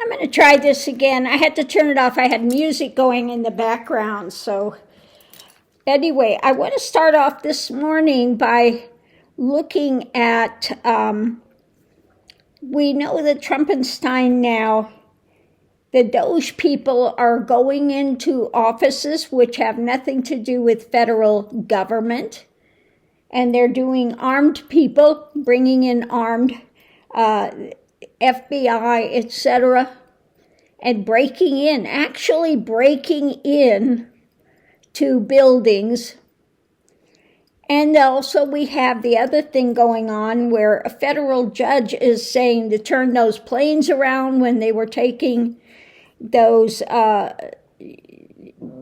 I'm going to try this again. I had to turn it off. I had music going in the background. So anyway, I want to start off this morning by looking at, we know that Trumpenstein now, the Doge people are going into offices which have nothing to do with federal government. And they're doing armed people, bringing in armed FBI, etc., and actually breaking in to buildings. And also we have the other thing going on where a federal judge is saying to turn those planes around when they were taking those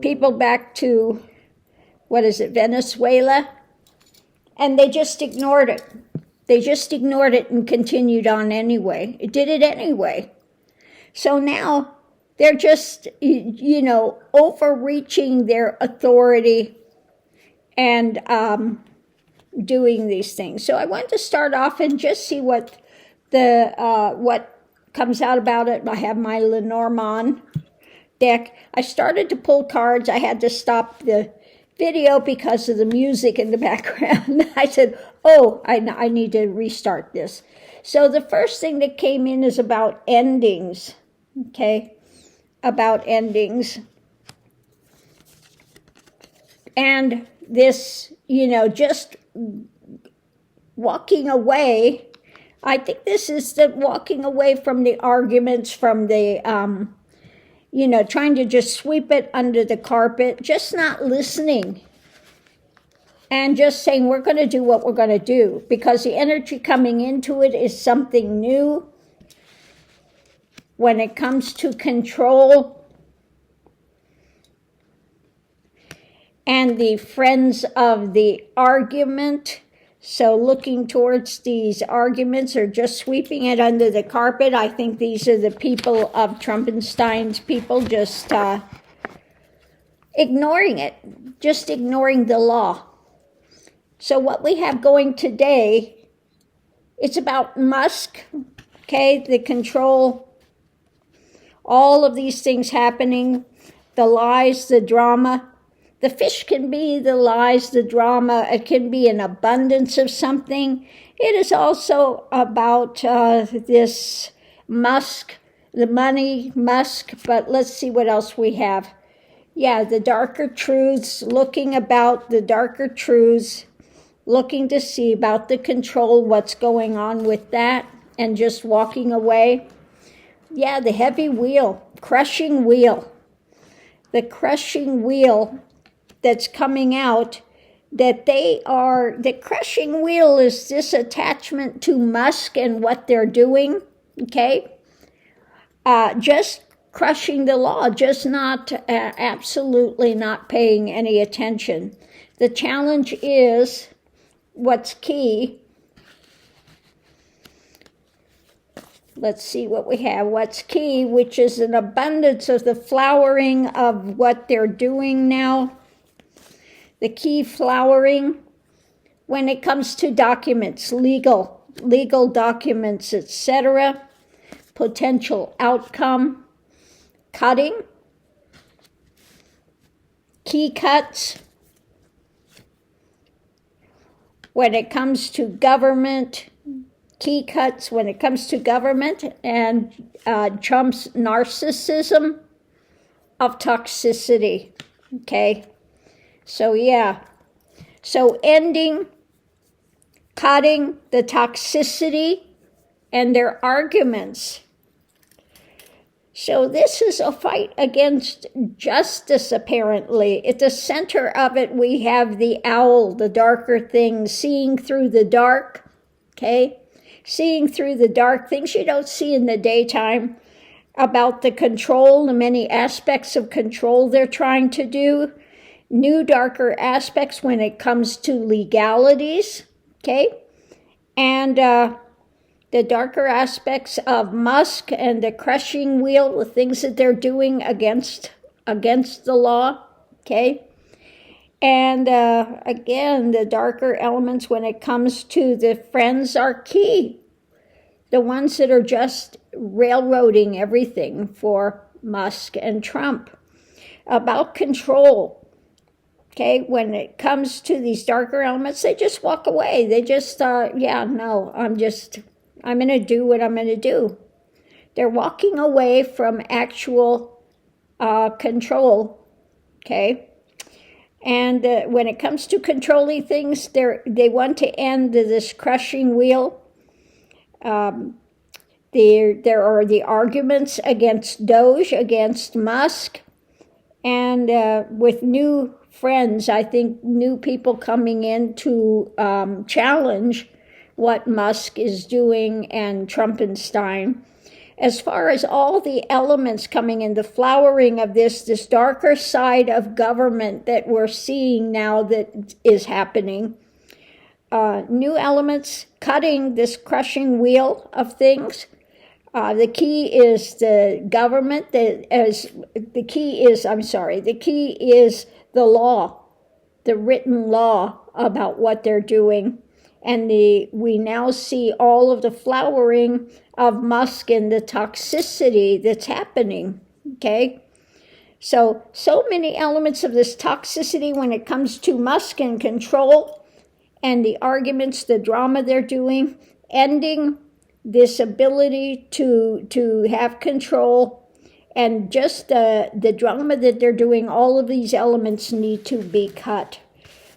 people back to, Venezuela, and they just ignored it. They just ignored it and continued on anyway. It did it anyway. So now they're just, overreaching their authority and doing these things. So I want to start off and just see what comes out about it. I have my Lenormand deck. I started to pull cards. I had to stop the video because of the music in the background. I said, I need to restart this. So the first thing that came in is about endings, okay? About endings. And this, just walking away. I think this is the walking away from the arguments, from the, trying to just sweep it under the carpet, just not listening. And just saying, we're going to do what we're going to do. Because the energy coming into it is something new. When it comes to control. And the friends of the argument. So looking towards these arguments or just sweeping it under the carpet. I think these are the people of Trumpenstein's people just ignoring it. Just ignoring the law. So what we have going today, it's about Musk, okay, the control, all of these things happening, the lies, the drama. The fish can be the lies, the drama. It can be an abundance of something. It is also about this Musk, the money, Musk, but let's see what else we have. Yeah, the darker truths, looking about the darker truths, looking to see about the control, what's going on with that, and just walking away. Yeah, the heavy wheel, crushing wheel. The crushing wheel that's coming out, the crushing wheel is this attachment to Musk and what they're doing, okay? Just crushing the law, just not, absolutely not paying any attention. The challenge is, what's key, let's see what we have. What's key, which is an abundance of the flowering of what they're doing now. The key flowering when it comes to documents, legal documents, etc. Potential outcome, cutting, key cuts. When it comes to government, key cuts when it comes to government, and Trump's narcissism of toxicity, okay? So yeah, so ending, cutting the toxicity and their arguments. So this is a fight against justice, apparently. At the center of it, we have the owl, the darker things, seeing through the dark, okay? Seeing through the dark, things you don't see in the daytime, about the control, the many aspects of control they're trying to do. New darker aspects when it comes to legalities, okay? And the darker aspects of Musk and the crushing wheel, the things that they're doing against the law, okay? And again, the darker elements when it comes to the friends are key. the ones that are just railroading everything for Musk and Trump, about control. Okay, when it comes to these darker elements, they just walk away. They just, yeah, no, I'm going to do what I'm going to do. They're walking away from actual control, okay? And when it comes to controlling things, they want to end this crushing wheel. There are the arguments against Doge, against Musk, and with new friends, I think new people coming in to challenge what Musk is doing and Trumpenstein. As far as all the elements coming in, the flowering of this darker side of government that we're seeing now that is happening, new elements cutting this crushing wheel of things. The key is the government. The key is the law, the written law about what they're doing. And we now see all of the flowering of Musk and the toxicity that's happening, okay? So many elements of this toxicity when it comes to Musk and control and the arguments, the drama they're doing, ending this ability to have control, and just the drama that they're doing, all of these elements need to be cut.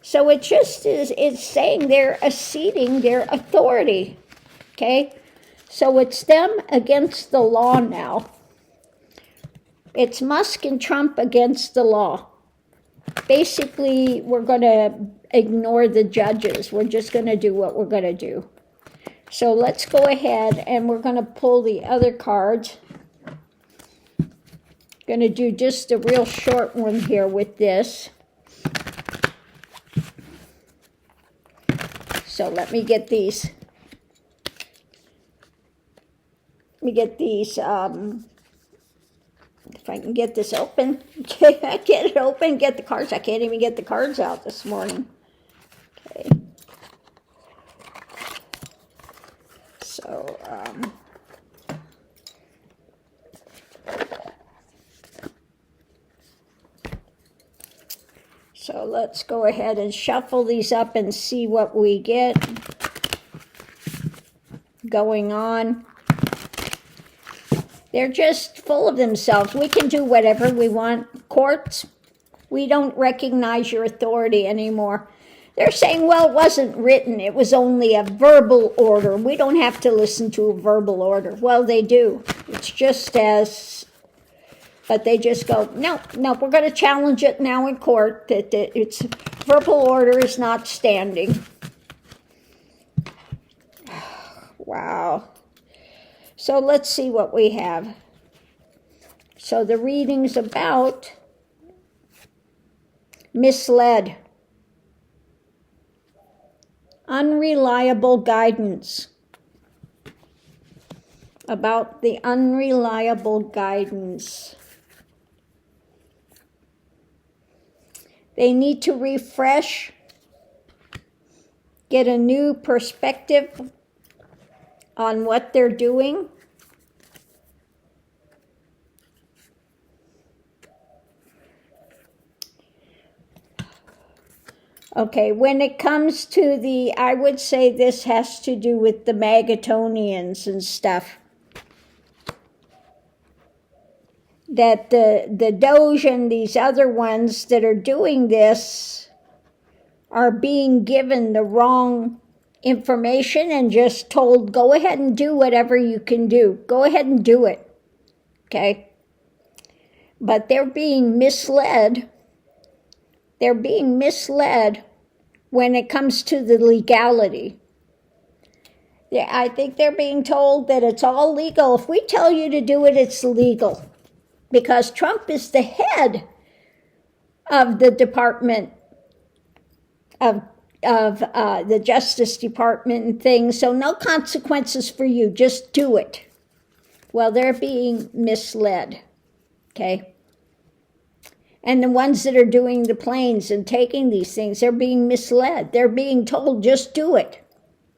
So it just is, it's saying they're acceding their authority, okay? So it's them against the law now. It's Musk and Trump against the law. Basically, we're going to ignore the judges. We're just going to do what we're going to do. So let's go ahead and we're going to pull the other cards. Going to do just a real short one here with this. So let me get these. If I can get this open. Get it open, get the cards. I can't even get the cards out this morning. Okay. So let's go ahead and shuffle these up and see what we get going on. They're just full of themselves. We can do whatever we want. Courts, we don't recognize your authority anymore. They're saying, well, it wasn't written. It was only a verbal order. We don't have to listen to a verbal order. Well, they do. It's just as, but they just go, no, we're going to challenge it now in court that its verbal order is not standing. Wow. So let's see what we have. So the reading's about misled, unreliable guidance, about the unreliable guidance. They need to refresh, get a new perspective on what they're doing. Okay, when it comes to I would say this has to do with the Magatonians and stuff. That the Doge and these other ones that are doing this are being given the wrong information and just told, go ahead and do whatever you can do. Go ahead and do it. Okay? But they're being misled. They're being misled when it comes to the legality. I think they're being told that it's all legal. If we tell you to do it, it's legal. Because Trump is the head of the Department of the Justice Department and things, so no consequences for you, just do it. Well, they're being misled, okay? And the ones that are doing the planes and taking these things, they're being misled. They're being told, just do it,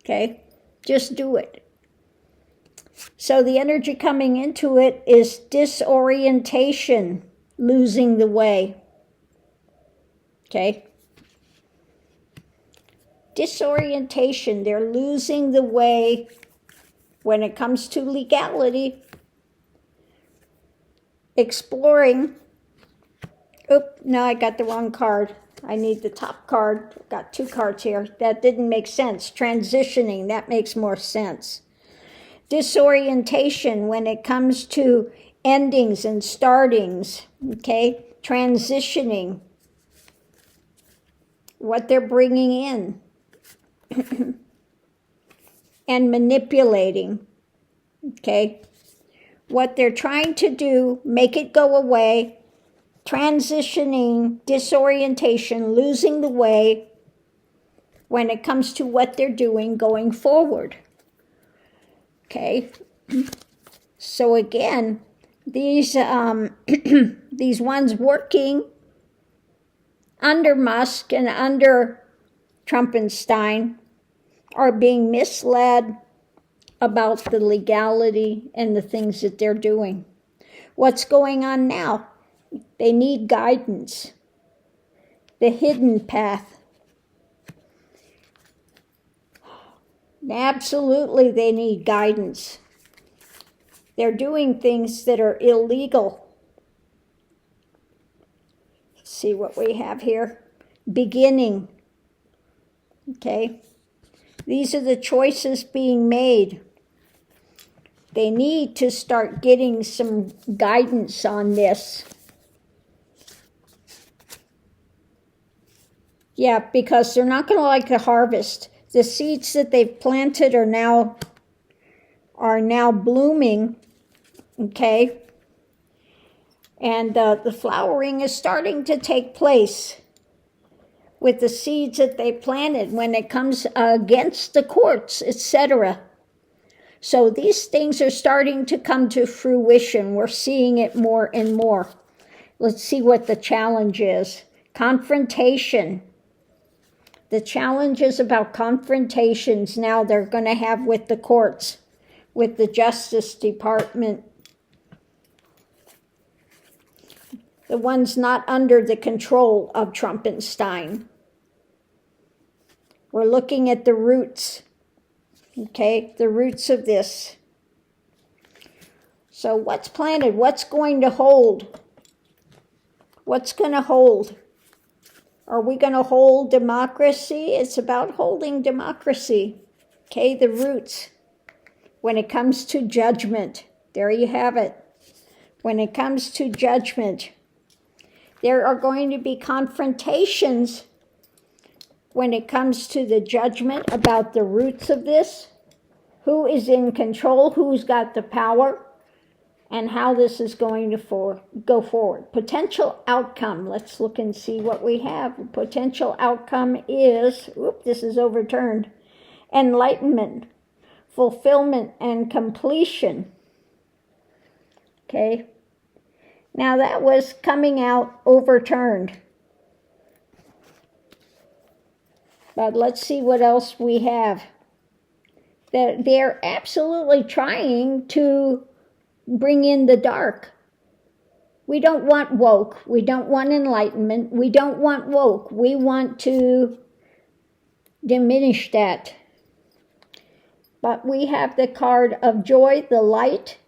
okay? Just do it. So the energy coming into it is disorientation, losing the way. Okay? Disorientation, they're losing the way when it comes to legality. Exploring. Oop, no, I got the wrong card. I need the top card. Got two cards here. That didn't make sense. Transitioning, that makes more sense. Disorientation when it comes to endings and startings, okay? Transitioning, what they're bringing in, and manipulating, okay? What they're trying to do, make it go away, transitioning, disorientation, losing the way when it comes to what they're doing going forward. Okay, so again, these these ones working under Musk and under Trumpenstein are being misled about the legality and the things that they're doing. What's going on now? They need guidance, the hidden path. Absolutely, they need guidance. They're doing things that are illegal. Let's see what we have here. Beginning. Okay. These are the choices being made. They need to start getting some guidance on this. Yeah, because they're not going to like the harvest. The seeds that they've planted are now blooming, okay? And the flowering is starting to take place with the seeds that they planted when it comes against the courts, etc. So these things are starting to come to fruition. We're seeing it more and more. Let's see what the challenge is. Confrontation. The challenge is about confrontations now they're going to have with the courts, with the Justice Department, the ones not under the control of Trumpenstein. We're looking at the roots, okay, the roots of this. So what's planted? What's going to hold? What's going to hold? Are we going to hold democracy? It's about holding democracy. Okay, the roots. When it comes to judgment, there you have it. When it comes to judgment, there are going to be confrontations when it comes to the judgment about the roots of this. Who is in control? Who's got the power? And how this is going to go forward. Potential outcome. Let's look and see what we have. Potential outcome is, this is overturned. Enlightenment, fulfillment, and completion. Okay. Now that was coming out overturned. But let's see what else we have. That they're absolutely trying to bring in the dark. We don't want woke. We don't want enlightenment. We don't want woke. We want to diminish that. But we have the card of joy, the light.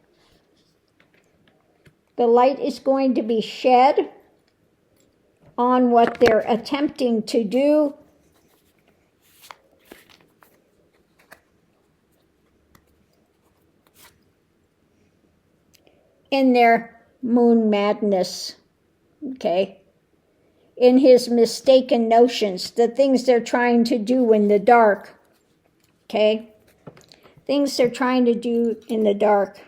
The light is going to be shed on what they're attempting to do. In their moon madness, okay? In his mistaken notions, the things they're trying to do in the dark, okay? Things they're trying to do in the dark.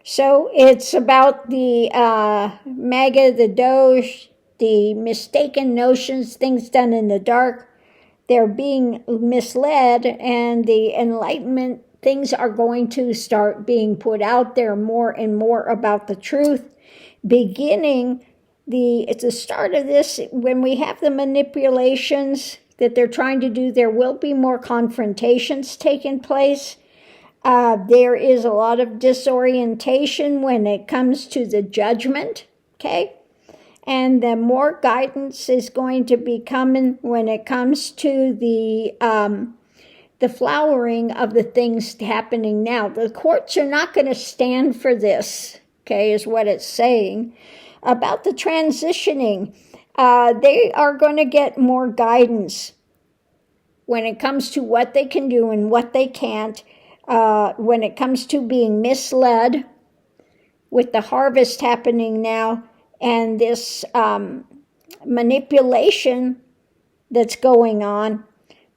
So it's about the MAGA, the Doge, the mistaken notions, things done in the dark. They're being misled, and the enlightenment things are going to start being put out there more and more about the truth. Beginning, at the start of this, when we have the manipulations that they're trying to do, there will be more confrontations taking place. There is a lot of disorientation when it comes to the judgment, okay? And the more guidance is going to be coming when it comes to the flowering of the things happening now. The courts are not going to stand for this, okay, is what it's saying. About the transitioning, they are going to get more guidance when it comes to what they can do and what they can't, when it comes to being misled with the harvest happening now and this manipulation that's going on.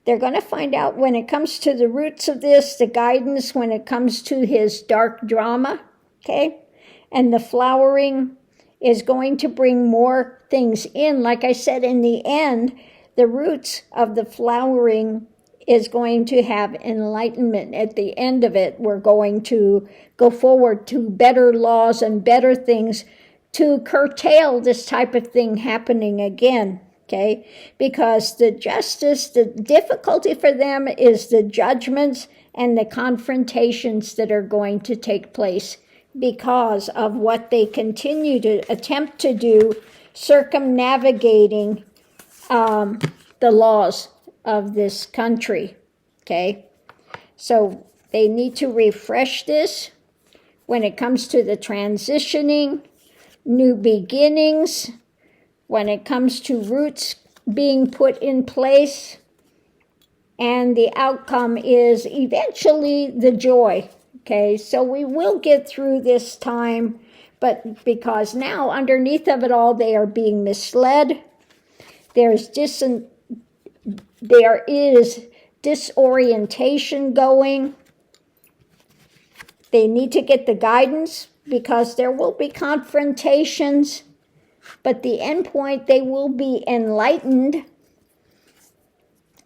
They're going to find out when it comes to the roots of this, the guidance when it comes to his dark drama, okay? And the flowering is going to bring more things in. Like I said, in the end, the roots of the flowering is going to have enlightenment. At the end of it, we're going to go forward to better laws and better things to curtail this type of thing happening again. Okay, because the justice, the difficulty for them is the judgments and the confrontations that are going to take place because of what they continue to attempt to do, circumnavigating the laws of this country. Okay, so they need to refresh this when it comes to the transitioning, new beginnings, when it comes to roots being put in place, and the outcome is eventually the joy. Okay, so we will get through this time, but because now underneath of it all, they are being misled. There is disorientation going. They need to get the guidance because there will be confrontations. But the end point, they will be enlightened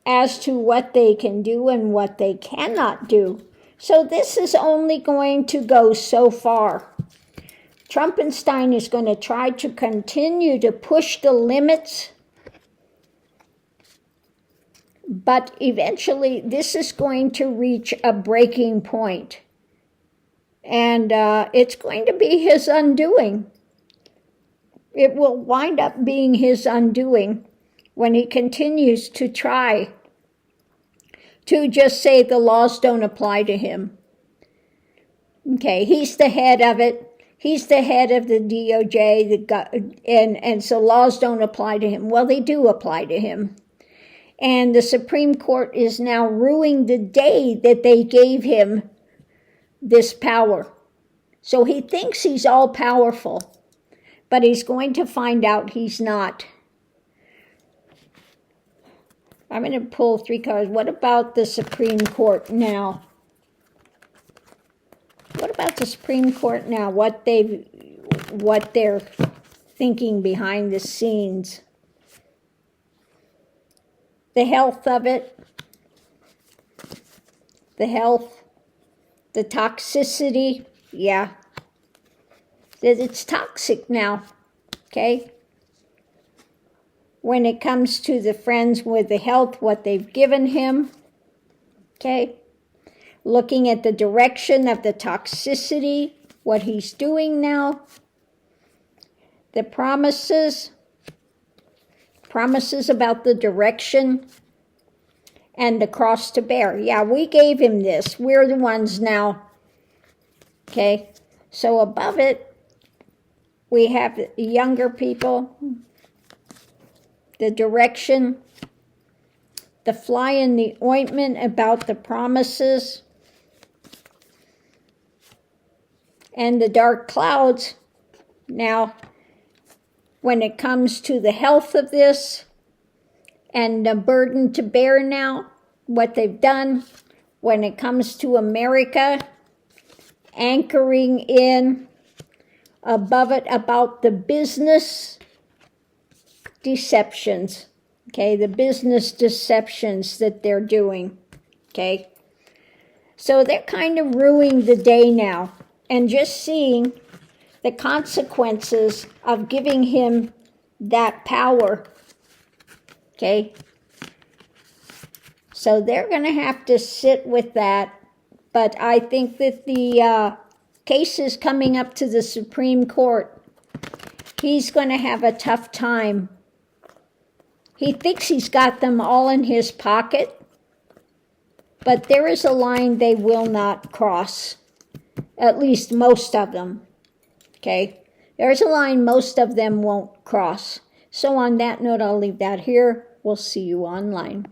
as to what they can do and what they cannot do. So this is only going to go so far. Trumpenstein is going to try to continue to push the limits, but eventually this is going to reach a breaking point. And it's going to be his undoing. It will wind up being his undoing when he continues to try to just say the laws don't apply to him. Okay, he's the head of it. He's the head of the DOJ, and so laws don't apply to him. Well, they do apply to him. And the Supreme Court is now ruing the day that they gave him this power. So he thinks he's all powerful. But he's going to find out he's not. I'm going to pull 3 cards. What about the Supreme Court now? What about the Supreme Court now? What they're thinking behind the scenes. The health of it. The health. The toxicity. Yeah. That it's toxic now, okay? When it comes to the friends with the health, what they've given him, okay? Looking at the direction of the toxicity, what he's doing now. The promises about the direction and the cross to bear. Yeah, we gave him this. We're the ones now, okay? So above it, we have younger people, the direction, the fly in the ointment about the promises, and the dark clouds. Now, when it comes to the health of this and the burden to bear now, what they've done, when it comes to America, anchoring in above it about the business deceptions, okay, the business deceptions that they're doing, okay. So they're kind of ruining the day now and just seeing the consequences of giving him that power, okay. So they're going to have to sit with that But I think that the case is coming up to the Supreme Court. He's going to have a tough time. He thinks he's got them all in his pocket, but there is a line they will not cross. At least most of them. Okay? There's a line most of them won't cross. So on that note, I'll leave that here. We'll see you online.